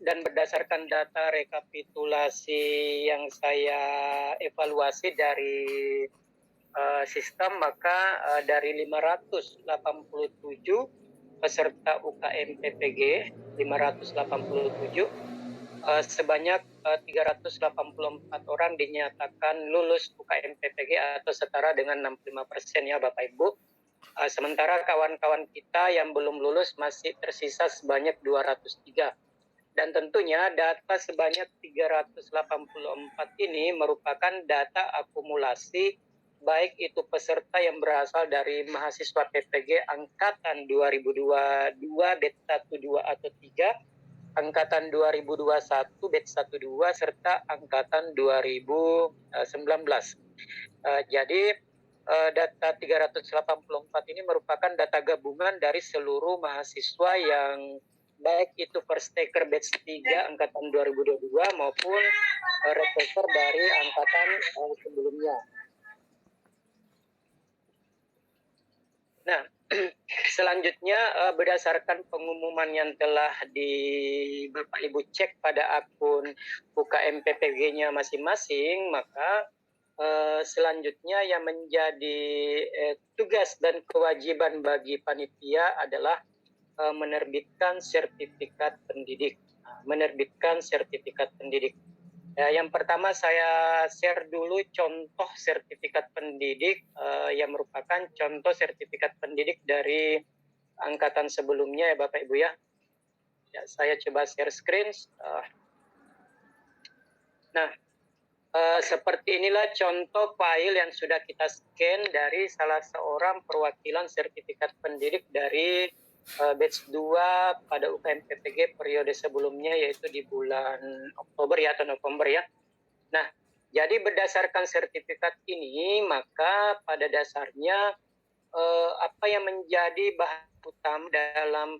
dan berdasarkan data rekapitulasi yang saya evaluasi dari sistem, maka dari 587 peserta UKM PPG 587 sebanyak 384 orang dinyatakan lulus UKM PPG atau setara dengan 65% ya Bapak Ibu. Sementara kawan-kawan kita yang belum lulus masih tersisa sebanyak 203. Dan tentunya data sebanyak 384 ini merupakan data akumulasi baik itu peserta yang berasal dari mahasiswa PPG angkatan 2022 batch 12 atau 3, angkatan 2021 batch 12 serta angkatan 2019. Jadi data 384 ini merupakan data gabungan dari seluruh mahasiswa yang baik itu first taker batch 3 angkatan 2022 maupun retaker dari angkatan sebelumnya. Nah, selanjutnya berdasarkan pengumuman yang telah Bapak Ibu cek pada akun UKM PPG-nya masing-masing, maka selanjutnya yang menjadi tugas dan kewajiban bagi panitia adalah menerbitkan sertifikat pendidik. Yang pertama saya share dulu contoh sertifikat pendidik yang merupakan contoh sertifikat pendidik dari angkatan sebelumnya ya Bapak Ibu ya. Saya coba share screen. Seperti inilah contoh file yang sudah kita scan dari salah seorang perwakilan sertifikat pendidik dari batch 2 pada UKM PPG periode sebelumnya, yaitu di bulan Oktober ya atau November ya. Nah, jadi berdasarkan sertifikat ini, maka pada dasarnya apa yang menjadi bahan utama dalam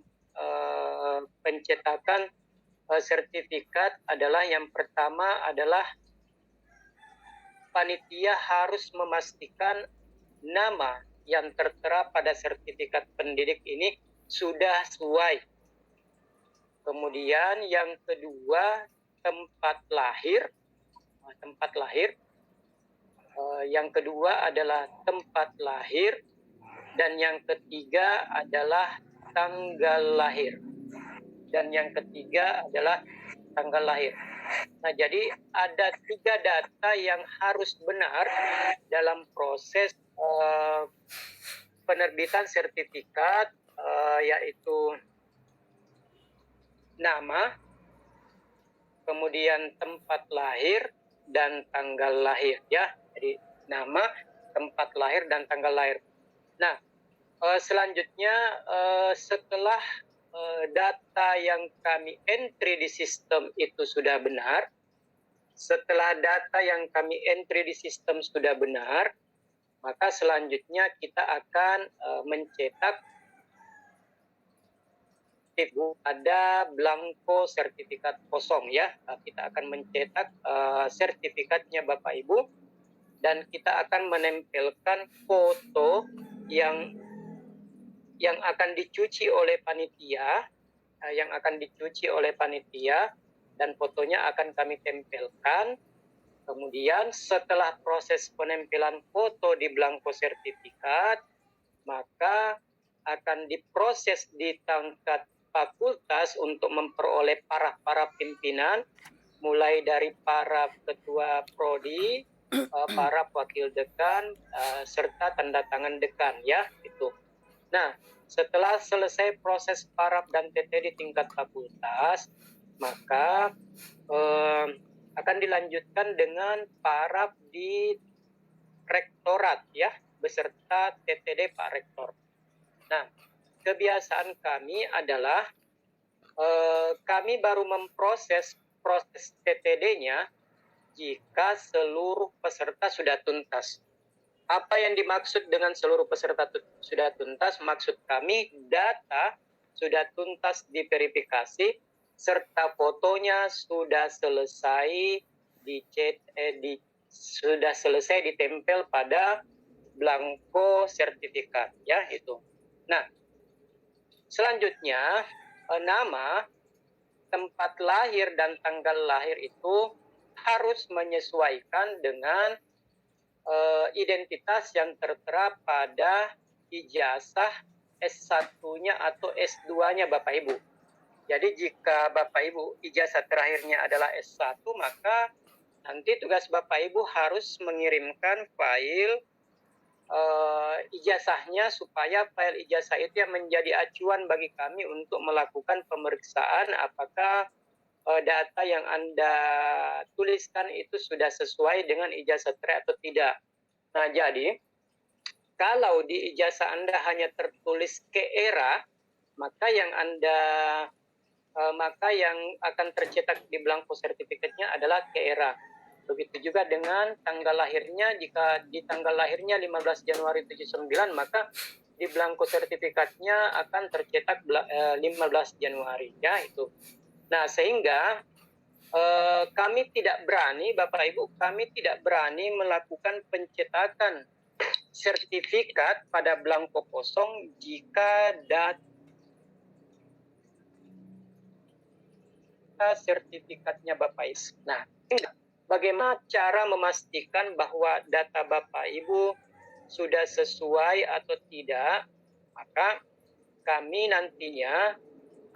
pencetakan sertifikat adalah yang pertama adalah panitia harus memastikan nama yang tertera pada sertifikat pendidik ini sudah sesuai. Kemudian yang kedua tempat lahir. Yang kedua adalah tempat lahir dan yang ketiga adalah tanggal lahir. Nah, jadi ada 3 data yang harus benar dalam proses penerbitan sertifikat, yaitu nama, kemudian tempat lahir dan tanggal lahir ya. Jadi nama, tempat lahir dan tanggal lahir. Nah, selanjutnya setelah data yang kami entry di sistem itu sudah benar, maka selanjutnya kita akan mencetak ada blanko sertifikat kosong ya. Kita akan mencetak sertifikatnya Bapak Ibu dan kita akan menempelkan foto yang akan dicuci oleh panitia, dan fotonya akan kami tempelkan. Kemudian setelah proses penempelan foto di blanko sertifikat, maka akan diproses di tingkat fakultas untuk memperoleh para pimpinan, mulai dari para ketua prodi, para wakil dekan, serta tanda tangan dekan ya itu. Nah, setelah selesai proses paraf dan TT di tingkat fakultas, maka akan dilanjutkan dengan paraf di rektorat ya, beserta TTD Pak Rektor. Nah, kebiasaan kami adalah kami baru memproses TTD-nya jika seluruh peserta sudah tuntas. Apa yang dimaksud dengan seluruh peserta sudah tuntas? Maksud kami data sudah tuntas diverifikasi serta fotonya sudah selesai sudah selesai ditempel pada blanko sertifikat ya itu. Nah, selanjutnya nama tempat lahir dan tanggal lahir itu harus menyesuaikan dengan identitas yang tertera pada ijazah S1-nya atau S2-nya Bapak Ibu. Jadi jika Bapak Ibu ijazah terakhirnya adalah S1, maka nanti tugas Bapak Ibu harus mengirimkan file ijazahnya supaya file ijazah itu yang menjadi acuan bagi kami untuk melakukan pemeriksaan apakah data yang Anda tuliskan itu sudah sesuai dengan ijazah terakhir atau tidak. Nah, jadi kalau di ijazah Anda hanya tertulis KERA, maka yang akan tercetak di belangko sertifikatnya adalah KERA. Begitu juga dengan tanggal lahirnya, jika di tanggal lahirnya 15 Januari 79, maka di belangko sertifikatnya akan tercetak 15 Januari, ya itu. Nah, sehingga kami tidak berani, Bapak Ibu, kami tidak berani melakukan pencetakan sertifikat pada belangko kosong jika data sertifikatnya Bapak Ibu. Nah, bagaimana cara memastikan bahwa data Bapak Ibu sudah sesuai atau tidak? Maka kami nantinya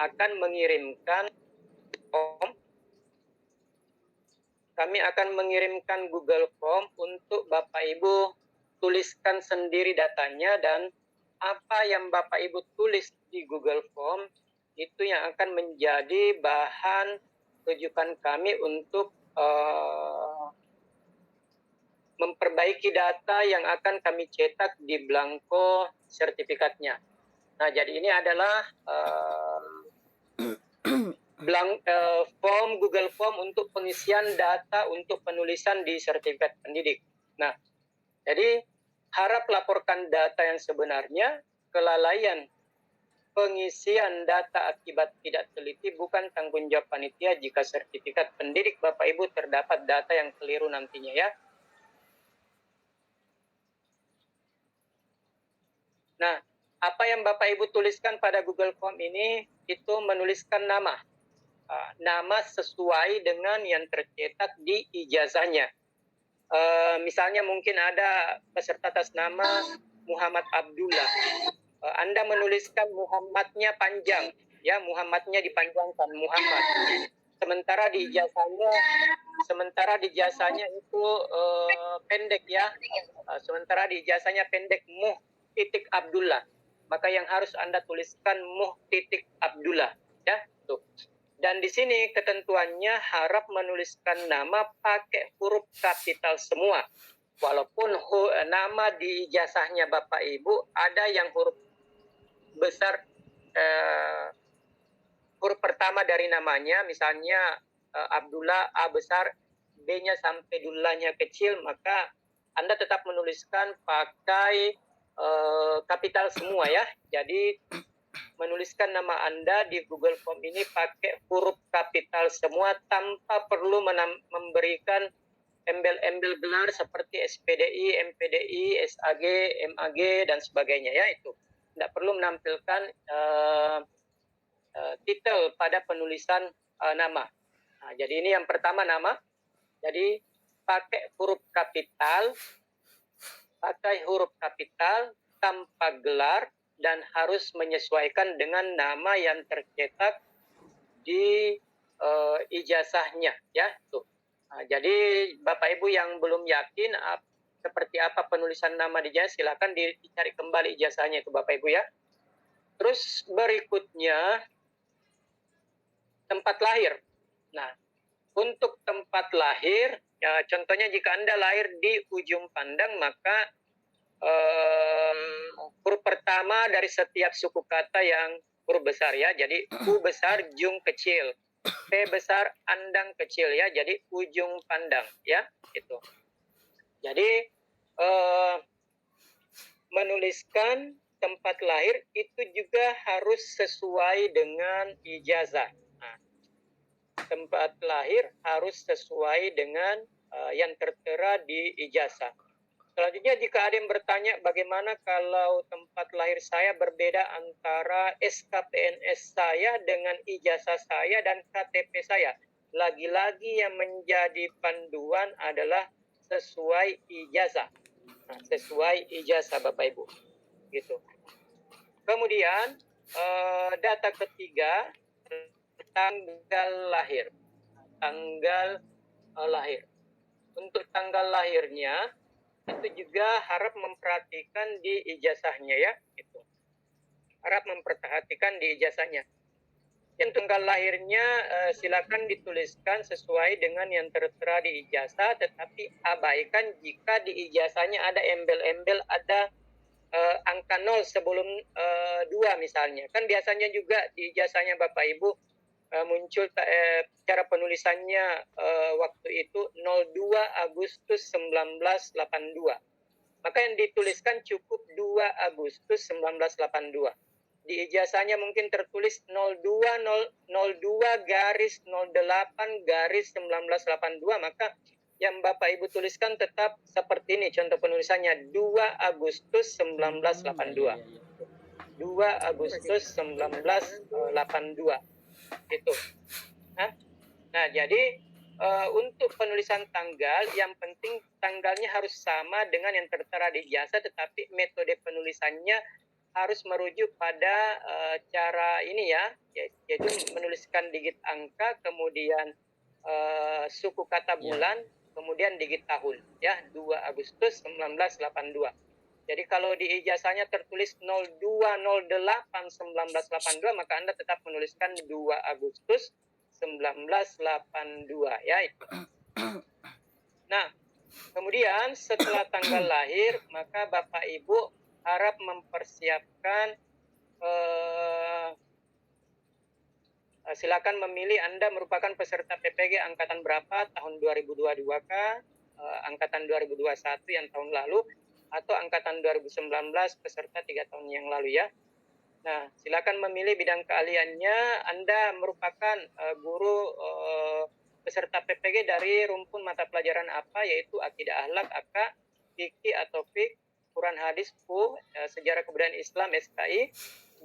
akan mengirimkan form. Kami akan mengirimkan Google Form untuk Bapak Ibu tuliskan sendiri datanya, dan apa yang Bapak Ibu tulis di Google Form itu yang akan menjadi bahan rujukan kami untuk memperbaiki data yang akan kami cetak di belangko sertifikatnya. Nah, jadi ini adalah form Google Form untuk pengisian data untuk penulisan di sertifikat pendidik. Nah, jadi harap laporkan data yang sebenarnya. Kelalaian pengisian data akibat tidak teliti bukan tanggung jawab panitia jika sertifikat pendidik Bapak Ibu terdapat data yang keliru nantinya, ya. Nah, apa yang Bapak Ibu tuliskan pada Google Form ini itu menuliskan nama sesuai dengan yang tercetak di ijazahnya. Misalnya mungkin ada peserta atas nama Muhammad Abdullah. Anda menuliskan Muhammadnya panjang, ya, Muhammadnya dipanjangkan Muhammad. Sementara di ijazahnya itu pendek, ya. Sementara di ijazahnya pendek Abdullah. Maka yang harus Anda tuliskan Abdullah, ya. Tuh. Dan di sini ketentuannya harap menuliskan nama pakai huruf kapital semua. Walaupun nama di ijazahnya Bapak Ibu ada yang huruf besar, huruf pertama dari namanya, misalnya Abdullah A besar, B-nya sampai Dullahnya kecil, maka Anda tetap menuliskan pakai kapital semua, ya. Jadi menuliskan nama Anda di Google Form ini pakai huruf kapital semua tanpa perlu memberikan embel-embel gelar seperti SPDI, MPDI, SAG, MAG, dan sebagainya, ya. Itu tidak perlu menampilkan titel pada penulisan nama. Nah, jadi ini yang pertama, nama. Jadi pakai huruf kapital tanpa gelar, dan harus menyesuaikan dengan nama yang tercetak di ijazahnya, ya. Tuh. Nah, jadi Bapak Ibu yang belum yakin seperti apa penulisan nama di ijazah, silakan dicari kembali ijazahnya itu Bapak Ibu, ya. Terus berikutnya tempat lahir. Nah, untuk tempat lahir, ya, contohnya jika Anda lahir di ujung pandang, maka huruf pertama dari setiap suku kata yang huruf besar, ya. Jadi U besar, jung kecil. P besar, andang kecil, ya. Jadi ujung pandang, ya. Itu. Jadi menuliskan tempat lahir itu juga harus sesuai dengan ijazah. Nah, tempat lahir harus sesuai dengan yang tertera di ijazah. Selanjutnya, jika ada yang bertanya bagaimana kalau tempat lahir saya berbeda antara SKPNS saya dengan ijazah saya dan KTP saya. Lagi-lagi yang menjadi panduan adalah sesuai ijazah. Nah, sesuai ijazah Bapak Ibu. Gitu. Kemudian data ketiga, tanggal lahir. Tanggal lahir. Untuk tanggal lahirnya itu juga harap memperhatikan di ijazahnya ya, itu. Harap memperhatikan di ijazahnya. Yang tanggal lahirnya silakan dituliskan sesuai dengan yang tertera di ijazah, tetapi abaikan jika di ijazahnya ada embel-embel, ada angka 0 sebelum 2 misalnya. Kan biasanya juga di ijazahnya Bapak Ibu muncul cara penulisannya waktu itu 02 Agustus 1982. Maka yang dituliskan cukup 2 Agustus 1982. Di ijazahnya mungkin tertulis 02 garis 08 garis 1982, maka yang Bapak Ibu tuliskan tetap seperti ini contoh penulisannya, 2 Agustus 1982. 2 Agustus 1982. Itu. Nah, jadi untuk penulisan tanggal, yang penting tanggalnya harus sama dengan yang tertera di ijazah, tetapi metode penulisannya harus merujuk pada cara ini ya, yaitu menuliskan digit angka, kemudian suku kata bulan, kemudian digit tahun, ya, 2 Agustus 1982. Jadi kalau di ijazahnya tertulis 02/08/1982, maka Anda tetap menuliskan 2 Agustus 1982 ya itu. Nah, kemudian setelah tanggal lahir, maka Bapak Ibu harap mempersiapkan silakan memilih Anda merupakan peserta PPG angkatan berapa, tahun 2022 kah, angkatan 2021 yang tahun lalu, atau angkatan 2019 peserta 3 tahun yang lalu ya. Nah, silakan memilih bidang keahliannya. Anda merupakan guru peserta PPG dari rumpun mata pelajaran apa, yaitu Akidah Akhlak AK, Fikih atau Fik, Quran Hadis FU, Sejarah Kebudayaan Islam SKI,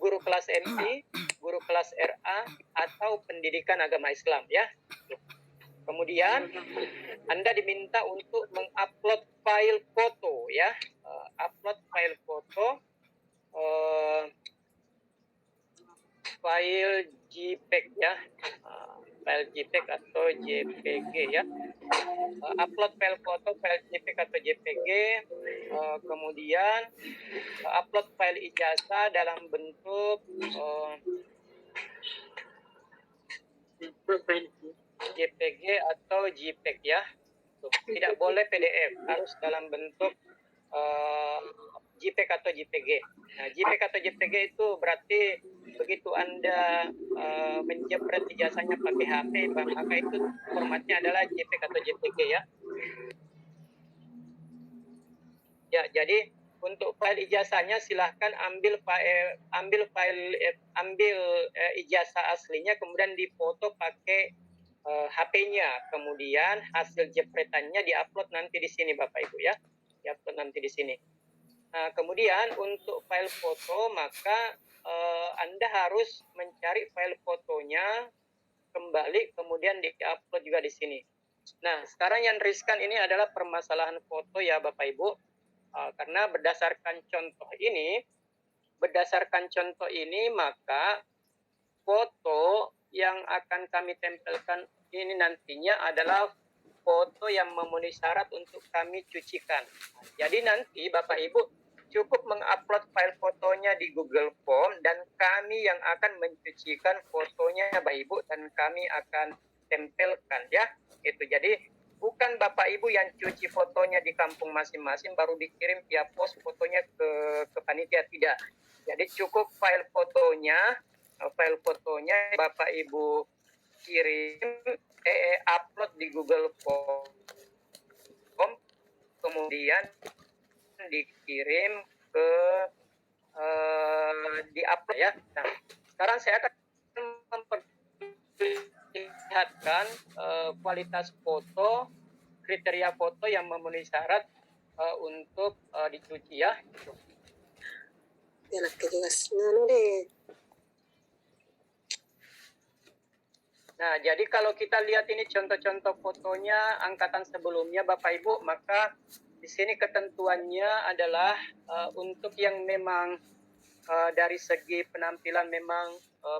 guru kelas MI, guru kelas RA, atau pendidikan agama Islam ya. Kemudian Anda diminta untuk mengupload file foto ya, upload file foto, file JPEG ya, file JPEG atau JPG ya. Upload file foto, file JPEG atau JPG, kemudian upload file ijazah dalam bentuk JPG atau JPEG ya. Tidak boleh PDF, harus dalam bentuk JPEG atau JPG. Nah, JPEG atau JPG itu berarti begitu Anda menjepret ijazahnya pakai HP, maka itu formatnya adalah JPEG atau JPG ya. Ya, jadi untuk file ijazahnya silahkan ambil ijazah aslinya, kemudian difoto pakai HP-nya, kemudian hasil jepretannya diupload nanti di sini Bapak Ibu ya, diupload nanti di sini. Nah, kemudian untuk file foto maka Anda harus mencari file fotonya kembali, kemudian diupload juga di sini. Nah, sekarang yang riskan ini adalah permasalahan foto ya Bapak Ibu, karena berdasarkan contoh ini maka foto yang akan kami tempelkan ini nantinya adalah foto yang memenuhi syarat untuk kami cucikan. Jadi nanti Bapak Ibu cukup mengupload file fotonya di Google Form dan kami yang akan mencucikan fotonya Bapak Ibu dan kami akan tempelkan ya. Itu jadi bukan Bapak Ibu yang cuci fotonya di kampung masing-masing baru dikirim via pos fotonya ke panitia, tidak. Jadi cukup file fotonya Bapak Ibu kirim, upload di Google Form, kemudian dikirim ke di-upload ya. Nah, sekarang saya akan memperlihatkan kualitas foto, kriteria foto yang memenuhi syarat untuk dicuci ya. Nah, jadi kalau kita lihat ini contoh-contoh fotonya angkatan sebelumnya Bapak Ibu, maka di sini ketentuannya adalah untuk yang memang dari segi penampilan memang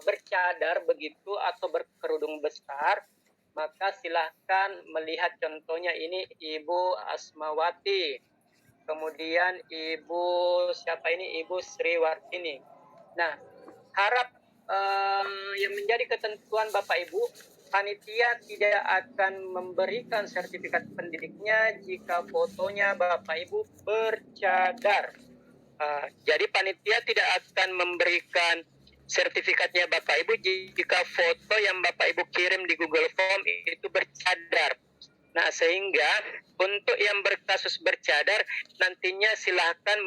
bercadar begitu atau berkerudung besar, maka silahkan melihat contohnya ini Ibu Asmawati, kemudian Ibu siapa ini, Ibu Sriwartini. Nah, harap yang menjadi ketentuan Bapak Ibu, panitia tidak akan memberikan sertifikat pendidiknya jika fotonya Bapak Ibu bercadar. Jadi panitia tidak akan memberikan sertifikatnya Bapak Ibu jika foto yang Bapak Ibu kirim di Google Form itu bercadar. Nah, sehingga untuk yang berkasus bercadar nantinya silahkan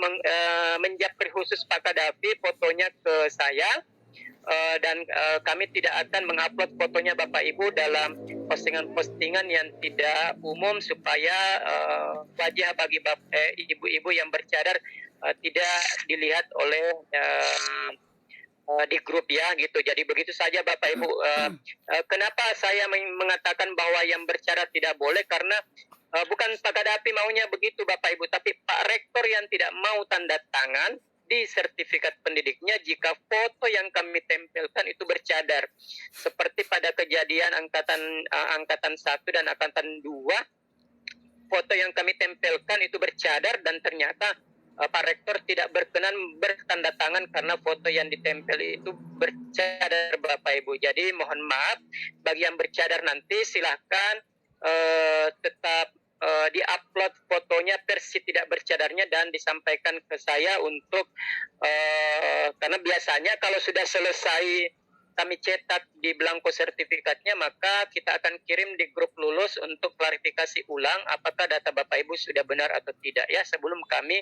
menjapri khusus Pak Kadafi fotonya ke saya, dan kami tidak akan mengupload fotonya Bapak Ibu dalam postingan-postingan yang tidak umum supaya wajah bagi ibu-ibu yang bercadar tidak dilihat oleh di grup ya gitu. Jadi begitu saja Bapak Ibu. Kenapa saya mengatakan bahwa yang bercadar tidak boleh, karena bukan Pak Kadafi maunya begitu Bapak Ibu, tapi Pak Rektor yang tidak mau tanda tangan di sertifikat pendidiknya jika foto yang kami tempelkan itu bercadar. Seperti pada kejadian angkatan 1 dan angkatan 2, foto yang kami tempelkan itu bercadar dan ternyata Pak Rektor tidak berkenan bertanda tangan karena foto yang ditempel itu bercadar Bapak Ibu. Jadi mohon maaf bagi yang bercadar nanti silahkan tetap di-upload fotonya versi tidak bercadarnya dan disampaikan ke saya untuk karena biasanya kalau sudah selesai kami cetak di belangko sertifikatnya, maka kita akan kirim di grup lulus untuk klarifikasi ulang apakah data Bapak Ibu sudah benar atau tidak ya sebelum kami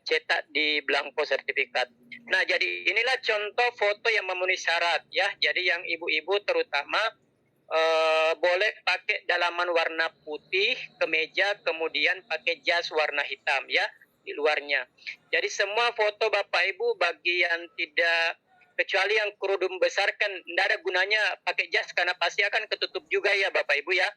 cetak di belangko sertifikat. Nah, jadi inilah contoh foto yang memenuhi syarat ya. Jadi yang ibu-ibu terutama boleh pakai dalaman warna putih, kemeja, kemudian pakai jas warna hitam ya di luarnya. Jadi semua foto Bapak Ibu bagi yang tidak, kecuali yang kerudung besar kan tidak ada gunanya pakai jas karena pasti akan ketutup juga ya Bapak Ibu ya.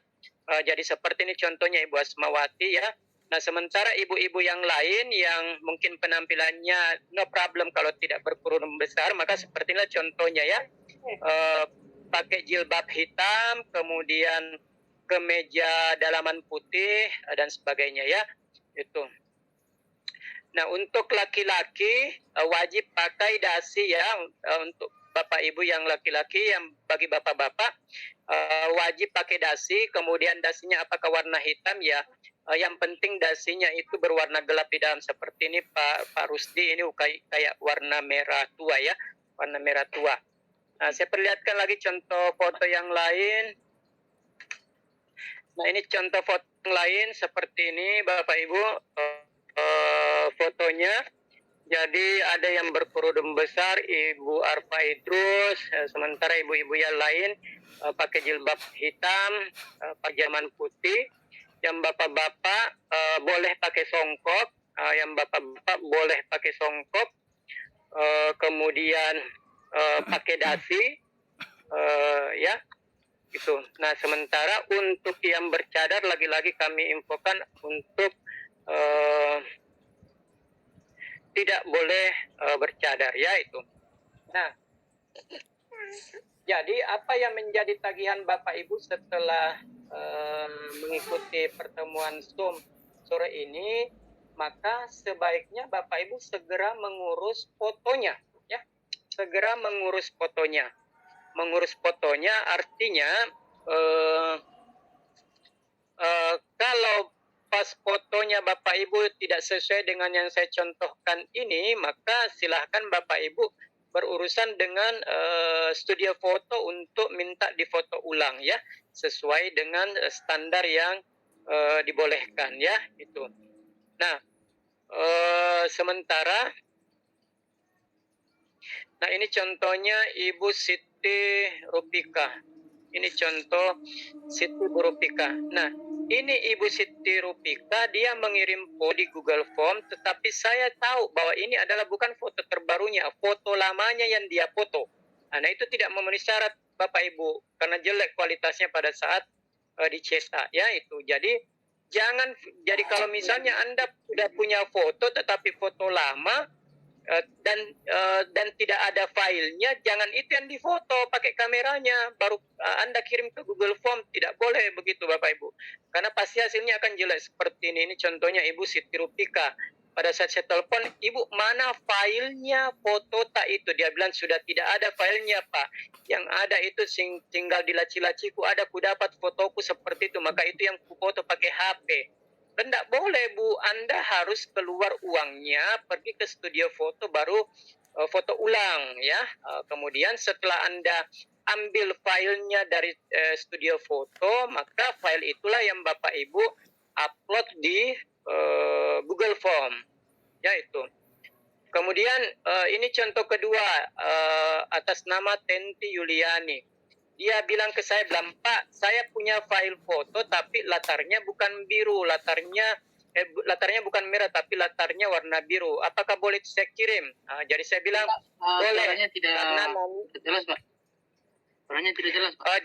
Jadi seperti ini contohnya Ibu Asmawati ya. Nah, sementara ibu-ibu yang lain yang mungkin penampilannya no problem kalau tidak berkerudung besar, maka seperti inilah contohnya ya. Pakai jilbab hitam, kemudian kemeja dalaman putih dan sebagainya ya. Itu. Nah, untuk laki-laki wajib pakai dasi ya, untuk Bapak Ibu yang laki-laki, yang bagi Bapak-bapak wajib pakai dasi. Kemudian dasinya apakah warna hitam ya, yang penting dasinya itu berwarna gelap di dalam. Seperti ini Pak Rusdi, ini kayak warna merah tua ya, warna merah tua. Nah, saya perlihatkan lagi contoh foto yang lain. Nah, ini contoh foto yang lain seperti ini Bapak Ibu. Fotonya, jadi ada yang berkerudung besar Ibu Arfa Idrus, sementara ibu-ibu yang lain pakai jilbab hitam, pajaman putih. Yang bapak-bapak boleh pakai songkok, yang bapak-bapak boleh pakai songkok, kemudian pakai dasi ya gitu. Nah, sementara untuk yang bercadar lagi-lagi kami infokan untuk tidak boleh bercadar ya itu. Nah, jadi apa yang menjadi tagihan Bapak Ibu setelah mengikuti pertemuan Zoom sore ini, maka sebaiknya Bapak Ibu segera mengurus fotonya ya. Segera mengurus fotonya. Mengurus fotonya artinya kalau pas fotonya Bapak Ibu tidak sesuai dengan yang saya contohkan ini, maka silahkan Bapak Ibu berurusan dengan studio foto untuk minta difoto ulang ya, sesuai dengan standar yang dibolehkan ya itu. Nah, sementara, nah ini contohnya Ibu Siti Rupika. Ini contoh Siti Rupika. Nah, ini Ibu Siti Rupika, dia mengirim foto di Google Form, tetapi saya tahu bahwa ini adalah bukan foto terbarunya, foto lamanya yang dia foto. Nah, itu tidak memenuhi syarat Bapak Ibu, karena jelek kualitasnya pada saat dicetak, ya itu. Jadi kalau misalnya Anda sudah punya foto, tetapi foto lama, dan tidak ada filenya, jangan itu yang difoto pakai kameranya baru Anda kirim ke Google Form. Tidak boleh begitu Bapak Ibu, karena pasti hasilnya akan jelek seperti ini. Ini contohnya Ibu Siti Rupika. Pada saat saya telepon, Ibu mana filenya foto tak itu? Dia bilang sudah tidak ada filenya Pak, yang ada itu tinggal di laci-laciku ada, ku dapat fotoku seperti itu, maka itu yang ku foto pakai HP. Tidak boleh Bu, Anda harus keluar uangnya, pergi ke studio foto, baru foto ulang ya. Kemudian setelah Anda ambil filenya dari studio foto, maka file itulah yang Bapak Ibu upload di Google Form, ya itu. Kemudian ini contoh kedua, atas nama Tenti Yuliani. Dia bilang ke saya, bilang, Pak, saya punya file foto tapi latarnya bukan biru, latarnya bukan merah tapi latarnya warna biru. Apakah boleh saya kirim? Jadi saya bilang boleh. Suaranya tidak jelas, Pak. Suaranya tidak jelas, Pak.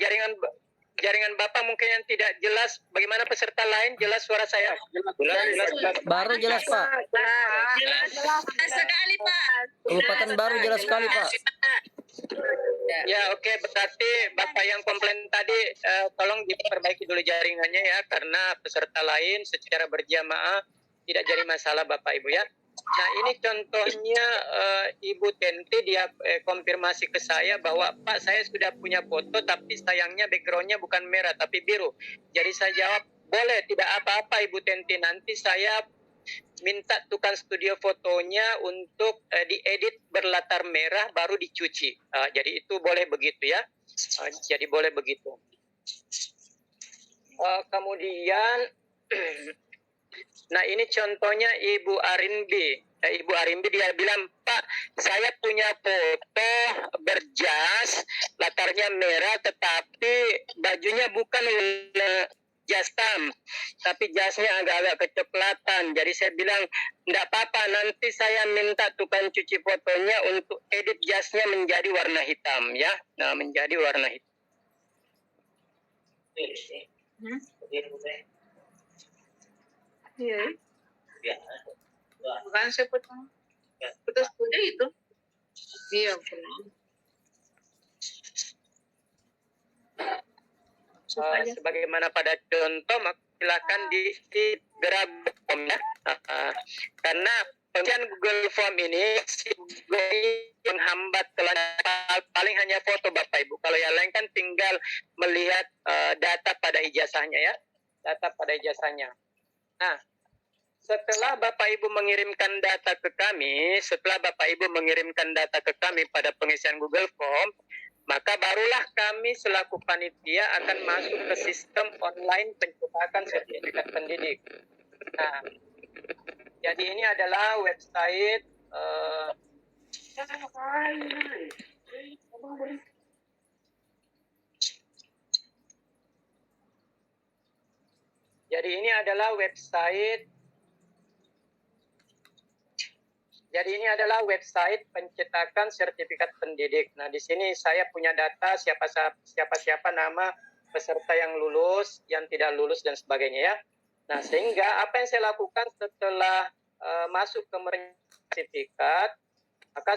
Jaringan Bapak mungkin yang tidak jelas. Bagaimana peserta lain jelas suara saya? Jelas. Baru jelas, Pak. Jelas sekali, Pak. Kabupaten Baru jelas sekali, Pak. Ya, oke. Berarti Bapak yang komplain tadi tolong diperbaiki dulu jaringannya ya, karena peserta lain secara berjamaah tidak jadi masalah Bapak Ibu ya. Nah, ini contohnya Ibu Tenti, dia konfirmasi ke saya bahwa Pak, saya sudah punya foto tapi sayangnya backgroundnya bukan merah tapi biru. Jadi saya jawab, boleh, tidak apa-apa Ibu Tenti, nanti saya minta tukang studio fotonya untuk diedit berlatar merah baru dicuci. Jadi itu boleh begitu ya. Jadi boleh begitu. Kemudian, nah ini contohnya Ibu Arimbi. Ibu Arimbi dia bilang, Pak, saya punya foto berjas, latarnya merah, tetapi bajunya bukan jas tam, tapi jasnya agak-agak kecoklatan. Jadi saya bilang, enggak apa-apa, nanti saya minta tukang cuci fotonya untuk edit jasnya menjadi warna hitam ya. Nah, menjadi warna hitam. Iya. Bukan saya putus itu. Iya, benar. Sebagaimana pada contoh, silakan di Grab ya. Karena pengujian Google Form ini menghambat paling hanya foto Bapak Ibu. Kalau yang lain kan tinggal melihat data pada ijazahnya ya, data pada ijazahnya. Nah, setelah Bapak Ibu mengirimkan data ke kami, pada pengisian Google Form, maka barulah kami selaku panitia akan masuk ke sistem online pencetakan sertifikat pendidik. Nah, jadi ini adalah website website pencetakan sertifikat pendidik. Nah, di sini saya punya data siapa nama peserta yang lulus, yang tidak lulus dan sebagainya ya. Nah, sehingga apa yang saya lakukan setelah masuk ke sertifikat, maka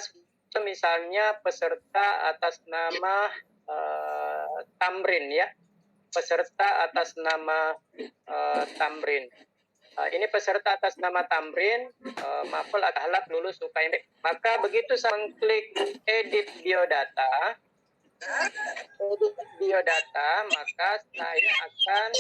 misalnya peserta atas nama Tamrin ya. Peserta atas nama Tamrin. Ini peserta atas nama Tamrin, maful akhlak lulus UKM. Maka begitu saya mengklik edit biodata, maka saya akan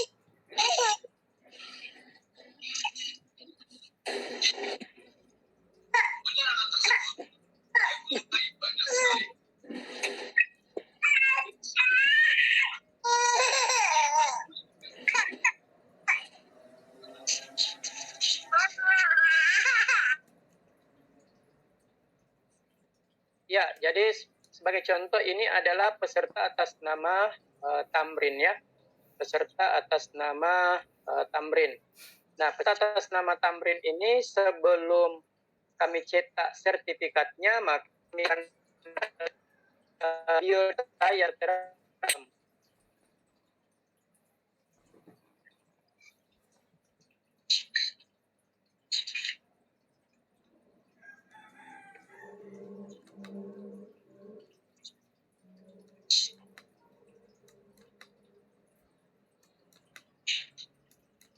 ya, jadi sebagai contoh ini adalah peserta atas nama Tamrin ya. peserta atas nama Tamrin. Nah, peserta atas nama Tamrin ini sebelum kami cetak sertifikatnya, maka kami akan biodata yang terekam.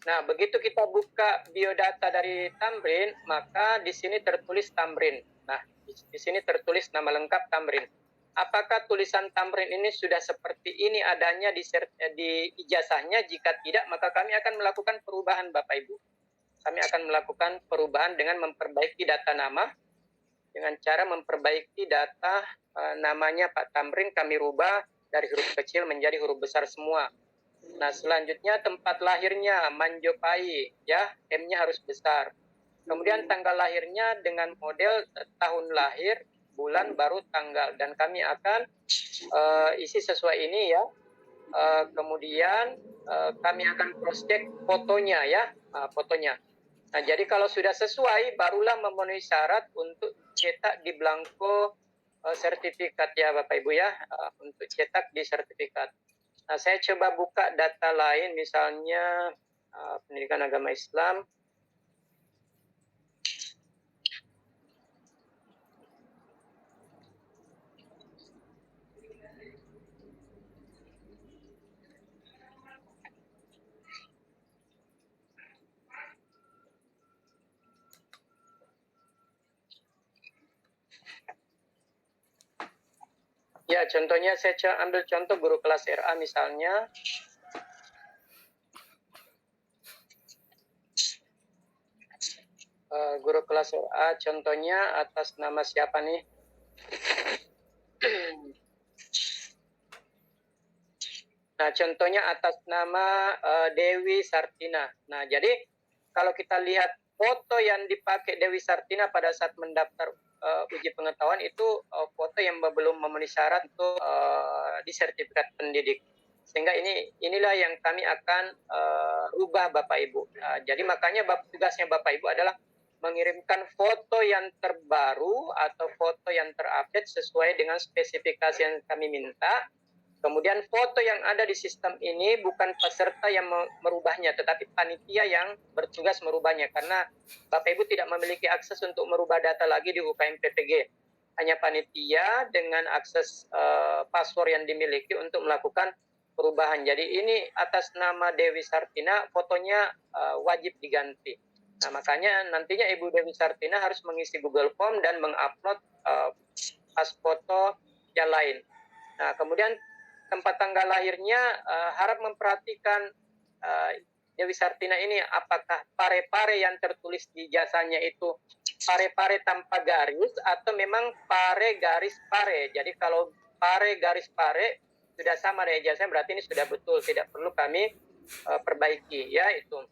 Nah, begitu kita buka biodata dari Tamrin, maka di sini tertulis Tamrin. Nah, di sini tertulis nama lengkap Tamrin. Apakah tulisan Tamrin ini sudah seperti ini adanya di ijazahnya? Jika tidak, maka kami akan melakukan perubahan, Bapak Ibu. Kami akan melakukan perubahan dengan memperbaiki data nama. Dengan cara memperbaiki data namanya Pak Tamrin, kami rubah dari huruf kecil menjadi huruf besar semua. Nah, selanjutnya tempat lahirnya Manjopai, ya, M-nya harus besar. Kemudian tanggal lahirnya dengan model tahun lahir, bulan, baru tanggal. Dan kami akan isi sesuai ini ya. Kemudian kami akan cross check fotonya ya, fotonya. Nah, jadi kalau sudah sesuai, barulah memenuhi syarat untuk cetak di blanko sertifikat ya Bapak Ibu ya, untuk cetak di sertifikat. Nah, saya coba buka data lain, misalnya pendidikan agama Islam. Ya, contohnya saya ambil contoh guru kelas RA misalnya. Guru kelas RA contohnya atas nama siapa nih? Nah, contohnya atas nama Dewi Sartina. Nah, jadi kalau kita lihat foto yang dipakai Dewi Sartina pada saat mendaftar uji pengetahuan itu foto yang belum memenuhi syarat untuk di sertifikat pendidik. Sehingga inilah yang kami akan ubah Bapak Ibu. Jadi makanya tugasnya Bapak Ibu adalah mengirimkan foto yang terbaru atau foto yang terupdate sesuai dengan spesifikasi yang kami minta. Kemudian foto yang ada di sistem ini bukan peserta yang merubahnya, tetapi panitia yang bertugas merubahnya. Karena Bapak Ibu tidak memiliki akses untuk merubah data lagi di UKM PPG. Hanya panitia dengan akses password yang dimiliki untuk melakukan perubahan. Jadi ini atas nama Dewi Sartina, fotonya wajib diganti. Nah, makanya nantinya Ibu Dewi Sartina harus mengisi Google Form dan mengupload pas foto yang lain. Nah, kemudian tempat tanggal lahirnya harap memperhatikan Dewi Sartina ini apakah pare-pare yang tertulis di jasanya itu pare-pare tanpa garis atau memang pare garis pare. Jadi kalau pare garis pare sudah sama dengan jasanya berarti ini sudah betul, tidak perlu kami perbaiki ya itu.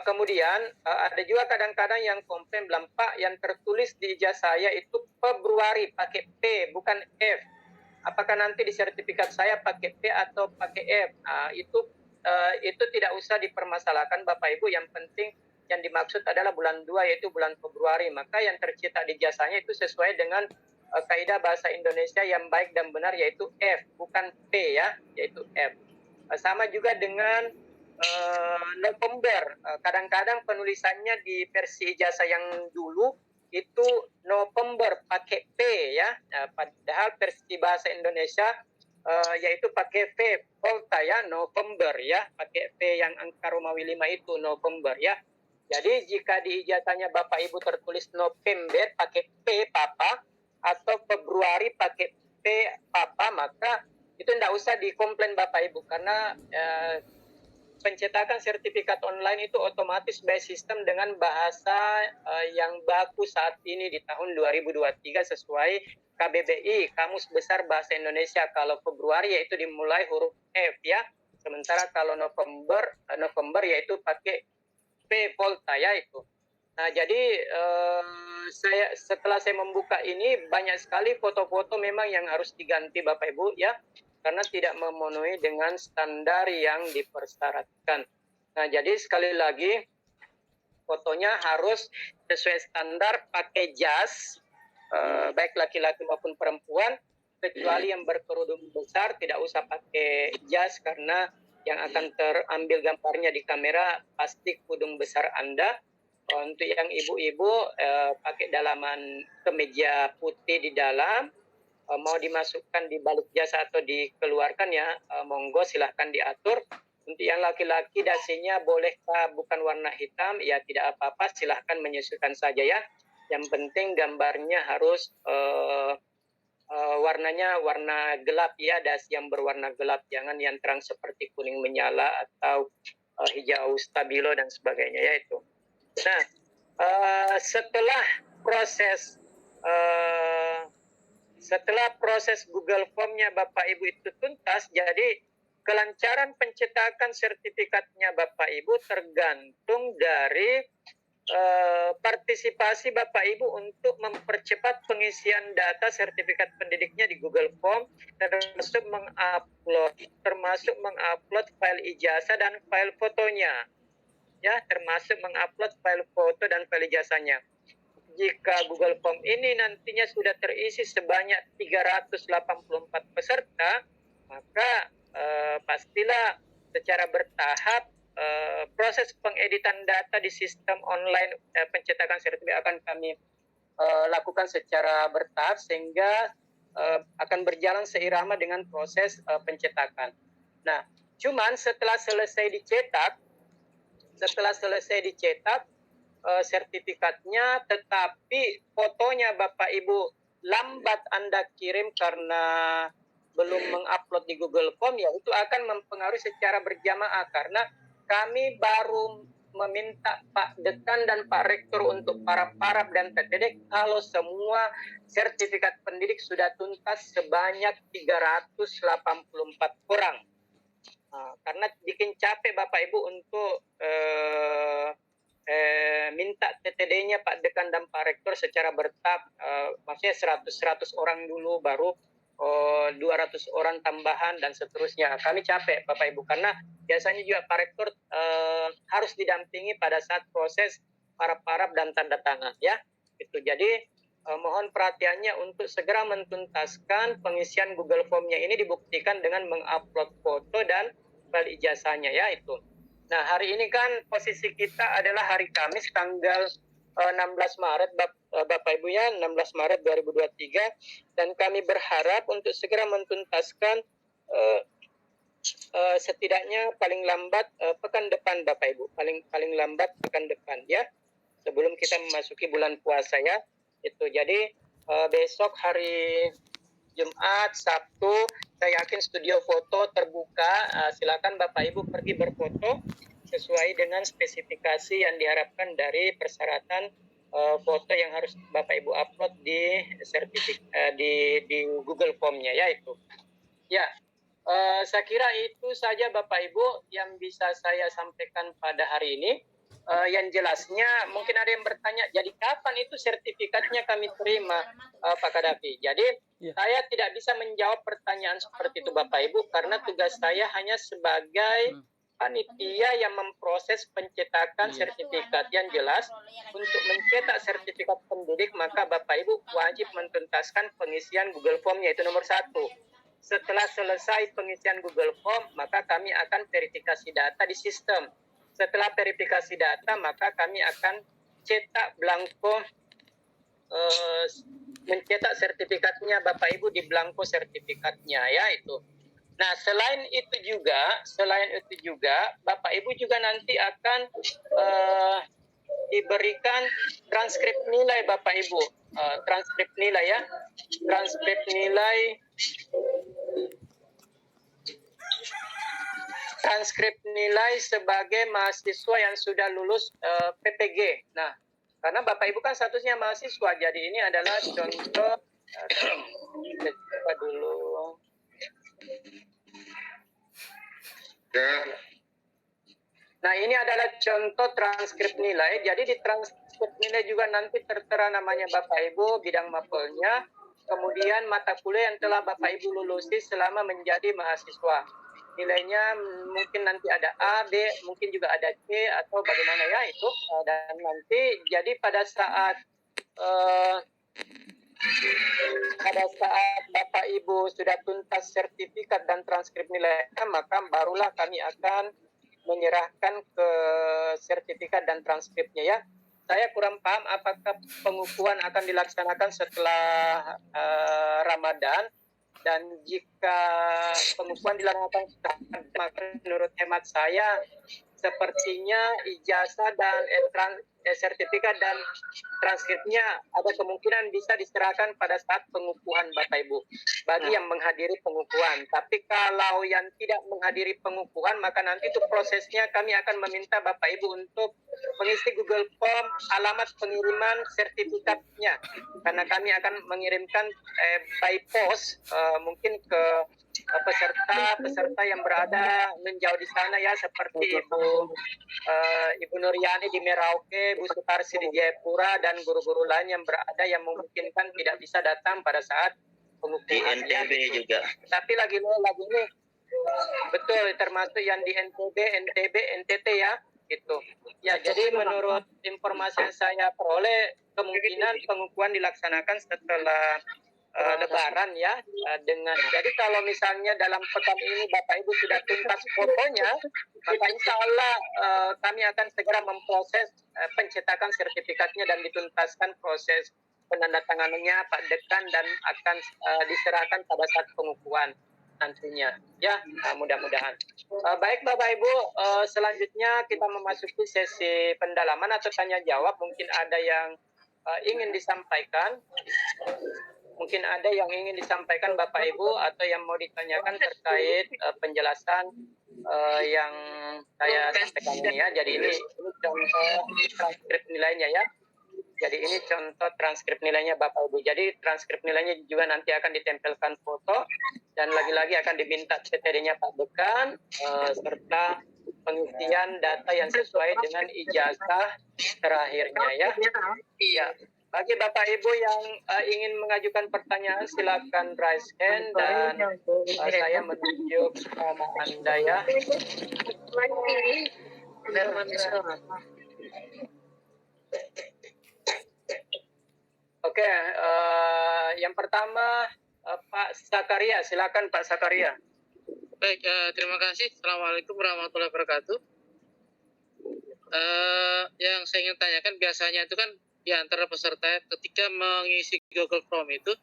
Kemudian ada juga kadang-kadang yang komplain bilang, Pak, yang tertulis di ijazah saya itu Februari pakai P bukan F. Apakah nanti di sertifikat saya pakai P atau pakai F? Itu tidak usah dipermasalahkan Bapak Ibu. Yang penting yang dimaksud adalah bulan 2 yaitu bulan Februari. Maka yang tercetak di ijazahnya itu sesuai dengan kaidah bahasa Indonesia yang baik dan benar yaitu F bukan P ya, yaitu F. Sama juga dengan November. Kadang-kadang penulisannya di versi ijazah yang dulu itu November pakai P ya. Padahal versi bahasa Indonesia yaitu pakai V volta ya, November ya, pakai V yang angka Romawi 5 itu November ya. Jadi jika di ijazahnya Bapak Ibu tertulis November pakai P Papa atau Februari pakai P Papa, maka itu tidak usah dikomplain Bapak Ibu karena pencetakan sertifikat online itu otomatis by system dengan bahasa yang baku saat ini di tahun 2023 sesuai KBBI, Kamus Besar Bahasa Indonesia. Kalau Februari yaitu dimulai huruf F ya. Sementara kalau November yaitu pakai P volta ya itu. Nah, jadi setelah saya membuka ini banyak sekali foto-foto memang yang harus diganti Bapak Ibu ya. karena tidak memenuhi dengan standar yang dipersyaratkan. Nah, jadi sekali lagi fotonya harus sesuai standar, pakai jas, baik laki-laki maupun perempuan, kecuali yang berkerudung besar tidak usah pakai jas karena yang akan terambil gambarnya di kamera pasti kerudung besar Anda. Untuk yang ibu-ibu pakai dalaman kemeja putih di dalam, mau dimasukkan di balik jas atau dikeluarkan ya, monggo silahkan diatur. Untuk yang laki-laki dasinya bolehkah bukan warna hitam, ya tidak apa-apa, silahkan menyesuaikan saja ya. Yang penting gambarnya harus warnanya warna gelap ya, dasi yang berwarna gelap, jangan yang terang seperti kuning menyala atau hijau stabilo dan sebagainya ya itu. Nah, setelah proses Google Form-nya Bapak Ibu itu tuntas, jadi kelancaran pencetakan sertifikatnya Bapak Ibu tergantung dari partisipasi Bapak Ibu untuk mempercepat pengisian data sertifikat pendidiknya di Google Form, termasuk mengupload file ijazah dan file fotonya. Ya, termasuk mengupload file foto dan file ijazahnya. Jika Google Form ini nantinya sudah terisi sebanyak 384 peserta, maka pastilah secara bertahap proses pengeditan data di sistem online pencetakan sertifikat akan kami lakukan secara bertahap sehingga akan berjalan seirama dengan proses pencetakan. Nah, cuman setelah selesai dicetak sertifikatnya, tetapi fotonya Bapak Ibu lambat Anda kirim karena belum mengupload di Google Form, ya itu akan mempengaruhi secara berjamaah karena kami baru meminta Pak Dekan dan Pak Rektor untuk para parab dan PTD kalau semua sertifikat pendidik sudah tuntas sebanyak 384 orang. Karena bikin capek Bapak Ibu untuk minta TTD-nya Pak Dekan dan Pak Rektor secara bertahap, maksudnya 100 orang dulu, baru 200 orang tambahan dan seterusnya. Kami capek Bapak Ibu karena biasanya juga Pak Rektor harus didampingi pada saat proses para parab dan tanda tangan ya. Itu jadi mohon perhatiannya untuk segera mentuntaskan pengisian Google Form-nya ini dibuktikan dengan mengupload foto dan file ijazahnya ya itu. Nah, hari ini kan posisi kita adalah hari Kamis tanggal 16 Maret Bapak Ibu ya, 16 Maret 2023, dan kami berharap untuk segera mentuntaskan setidaknya paling lambat pekan depan Bapak Ibu, paling lambat pekan depan ya, sebelum kita memasuki bulan puasa ya. Itu jadi besok hari Jumat, Sabtu, saya yakin studio foto terbuka, silakan Bapak Ibu pergi berfoto sesuai dengan spesifikasi yang diharapkan dari persyaratan foto yang harus Bapak Ibu upload di di Google Form-nya ya itu. Ya, saya kira itu saja Bapak Ibu yang bisa saya sampaikan pada hari ini. Yang jelasnya mungkin ada yang bertanya, jadi kapan itu sertifikatnya kami terima Pak Kadafi? Jadi saya tidak bisa menjawab pertanyaan seperti itu Bapak Ibu karena tugas saya hanya sebagai panitia yang memproses pencetakan sertifikat. Yang jelas untuk mencetak sertifikat pendidik maka Bapak Ibu wajib mentuntaskan pengisian Google Form, yaitu nomor 1. Setelah selesai pengisian Google Form maka kami akan verifikasi data di sistem. Setelah verifikasi data maka kami akan cetak belangko, mencetak sertifikatnya Bapak Ibu di belangko sertifikatnya ya itu. Nah, selain itu juga Bapak Ibu juga nanti akan diberikan transkrip nilai Bapak Ibu, transkrip nilai ya, transkrip nilai sebagai mahasiswa yang sudah lulus PPG. Nah, karena Bapak Ibu kan statusnya mahasiswa, jadi ini adalah contoh. Coba dulu. Nah, ini adalah contoh transkrip nilai. Jadi di transkrip nilai juga nanti tertera namanya Bapak Ibu, bidang mapelnya, kemudian mata kuliah yang telah Bapak Ibu lulusi selama menjadi mahasiswa. Nilainya mungkin nanti ada A, B, mungkin juga ada C atau bagaimana ya itu. Dan nanti jadi pada saat Bapak Ibu sudah tuntas sertifikat dan transkrip nilainya, maka barulah kami akan menyerahkan ke sertifikat dan transkripnya ya. Saya kurang paham apakah pengukuhan akan dilaksanakan setelah Ramadan, dan jika pengukuhan dilaksanakan maka menurut hemat saya sepertinya ijazah dan sertifikat dan transkripnya ada kemungkinan bisa diserahkan pada saat pengukuhan Bapak Ibu bagi yang menghadiri pengukuhan. Tapi kalau yang tidak menghadiri pengukuhan, maka nanti itu prosesnya kami akan meminta Bapak Ibu untuk mengisi Google Form alamat pengiriman sertifikatnya, karena kami akan mengirimkan by post mungkin ke peserta yang berada menjauh di sana ya, seperti Ibu Nuryani di Merauke, Bu Sutarsi di Jayapura, dan guru-guru lain yang berada yang memungkinkan tidak bisa datang pada saat pengukuhan. Di NTB juga. Tapi lagi ini betul termasuk yang di NTB, NTT ya, gitu. Ya, jadi menurut informasi yang saya peroleh kemungkinan pengukuhan dilaksanakan setelah Lebaran ya, jadi kalau misalnya dalam pekan ini Bapak Ibu sudah tuntas fotonya, maka insya Allah kami akan segera memproses pencetakan sertifikatnya dan dituntaskan proses penandatanganannya Pak Dekan, dan akan diserahkan pada saat pengukuhan nantinya ya, mudah-mudahan. Baik Bapak Ibu, selanjutnya kita memasuki sesi pendalaman atau tanya jawab. Mungkin ada yang ingin disampaikan. Mungkin ada yang ingin disampaikan Bapak Ibu atau yang mau ditanyakan terkait penjelasan yang saya sampaikan ini ya. Jadi ini contoh transkrip nilainya ya. Jadi ini contoh transkrip nilainya Bapak Ibu. Jadi transkrip nilainya juga nanti akan ditempelkan foto, dan lagi-lagi akan diminta CTD-nya Pak Dekan serta pengisian data yang sesuai dengan ijazah terakhirnya ya. Iya. Bagi Bapak Ibu yang ingin mengajukan pertanyaan, silakan raise hand dan saya menunjuk nama Anda ya. Oke, yang pertama Pak Sakaria, silakan Pak Sakaria. Baik, terima kasih. Assalamualaikum warahmatullahi wabarakatuh. Yang saya ingin tanyakan, biasanya itu kan di antara peserta ketika mengisi Google Form itu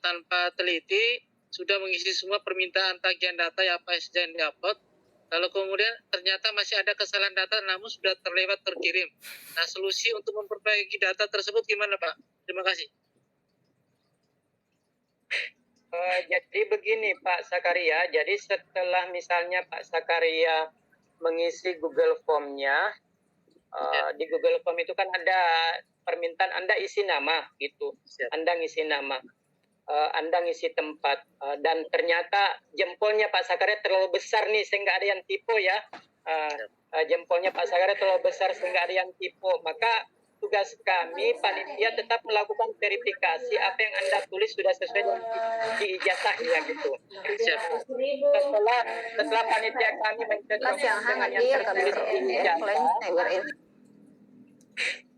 tanpa teliti sudah mengisi semua permintaan tagihan data ya apa saja yang diupload, lalu kemudian ternyata masih ada kesalahan data namun sudah terlewat terkirim. Nah, solusi untuk memperbaiki data tersebut gimana Pak? Terima kasih. Jadi begini Pak Sakaria, jadi setelah misalnya Pak Sakaria mengisi Google Form-nya, di Google Form itu kan ada permintaan Anda isi nama gitu. Anda ngisi nama, Anda ngisi tempat, dan ternyata jempolnya Pak Sakaria terlalu besar nih sehingga ada yang tipu ya. Jempolnya Pak Sakaria terlalu besar sehingga ada yang tipu. Maka tugas kami panitia tetap melakukan verifikasi apa yang Anda tulis sudah sesuai dengan di ijazahnya gitu. Setelah panitia kami mencocokkan dengan yang tertulis di ijazah,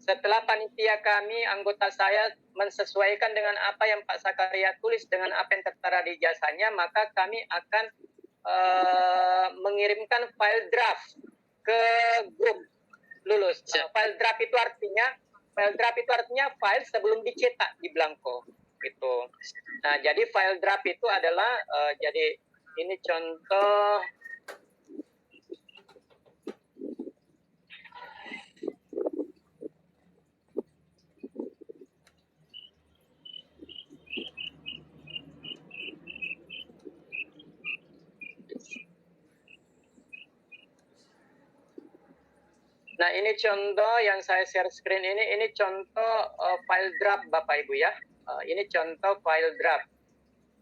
setelah panitia kami, anggota saya mensesuaikan dengan apa yang Pak Sakaria tulis dengan apa yang tertera di ijazahnya, maka kami akan mengirimkan file draft ke grup lulus. File draft itu artinya file sebelum dicetak di blanko gitu. Nah, jadi file draft itu adalah jadi ini contoh. Nah, ini contoh yang saya share screen ini contoh file draft Bapak Ibu ya. Ini contoh file draft.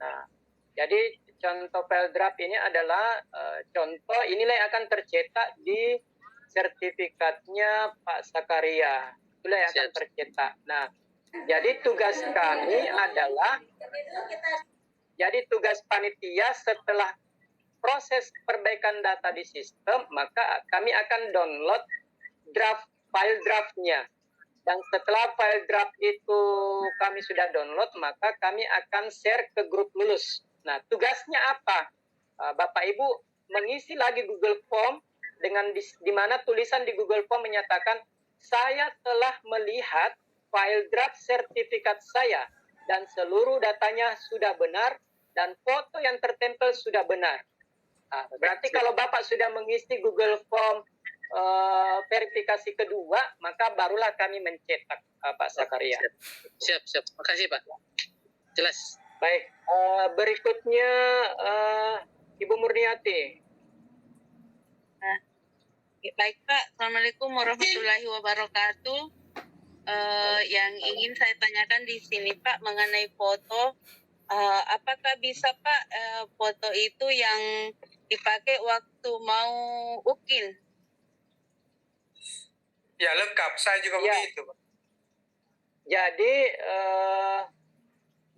Nah, jadi contoh file draft ini adalah contoh inilah yang akan tercetak di sertifikatnya Pak Sakaria. Itulah yang akan tercetak. Nah, Jadi tugas kami adalah, jadi tugas panitia setelah proses perbaikan data di sistem, maka kami akan download file draftnya. Dan setelah file draft itu kami sudah download, maka kami akan share ke grup lulus. Nah, tugasnya apa? Bapak Ibu mengisi lagi Google Form dengan di mana tulisan di Google Form menyatakan saya telah melihat file draft sertifikat saya dan seluruh datanya sudah benar dan foto yang tertempel sudah benar. Nah, berarti kalau Bapak sudah mengisi Google Form verifikasi kedua, maka barulah kami mencetak, Pak Sakaria. Siap. Makasih Pak. Jelas. Baik, berikutnya Ibu Murniati. Baik Pak, Assalamualaikum warahmatullahi wabarakatuh. Yang ingin saya tanyakan di sini Pak mengenai foto, apakah bisa Pak foto itu yang dipakai waktu mau UKIN? Ya lengkap, saya juga Ya. begitu. Jadi